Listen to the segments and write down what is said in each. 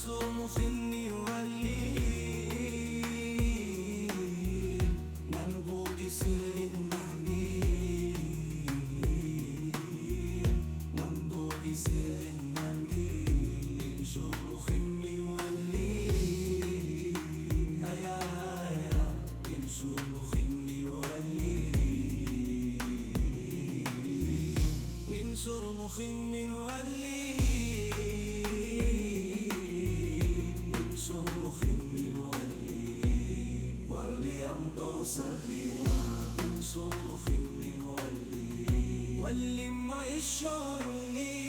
صرمخ يولي منبوط سر المهدي منبوط سر المهدي صرمخ يولي هيا هيا صرمخ يولي من صرمخ يولي صرخ يولي واليمض سريعا صرخ يولي واللي يشعرني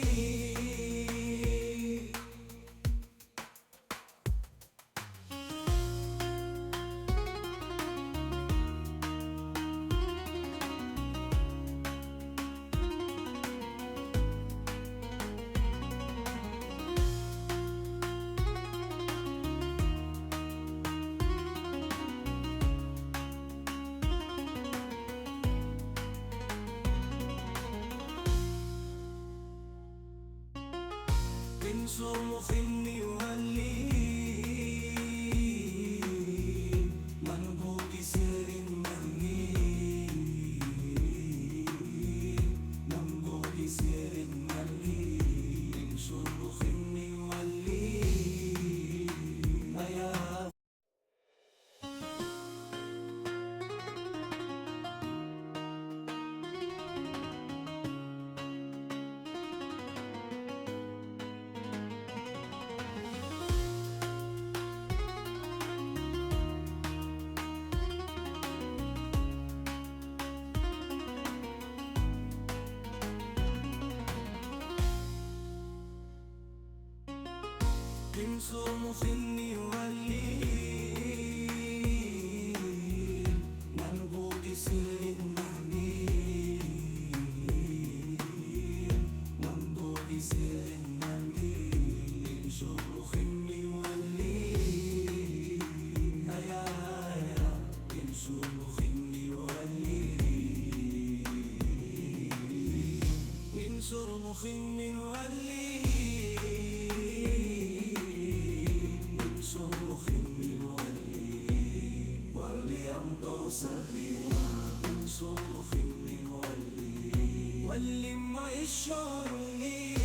من صرخ يولي منبوط سر المهدي منبوط سر المهدي من صرخ يولي هيا من صرمخ يولي منبوط سر المهدي منبوط سر المهدي صرخ يولي هيا هيا صرخ يولي من صرمخ يولي صرخ يولي واليمض سريعا صرخ يولي واللي يشعرني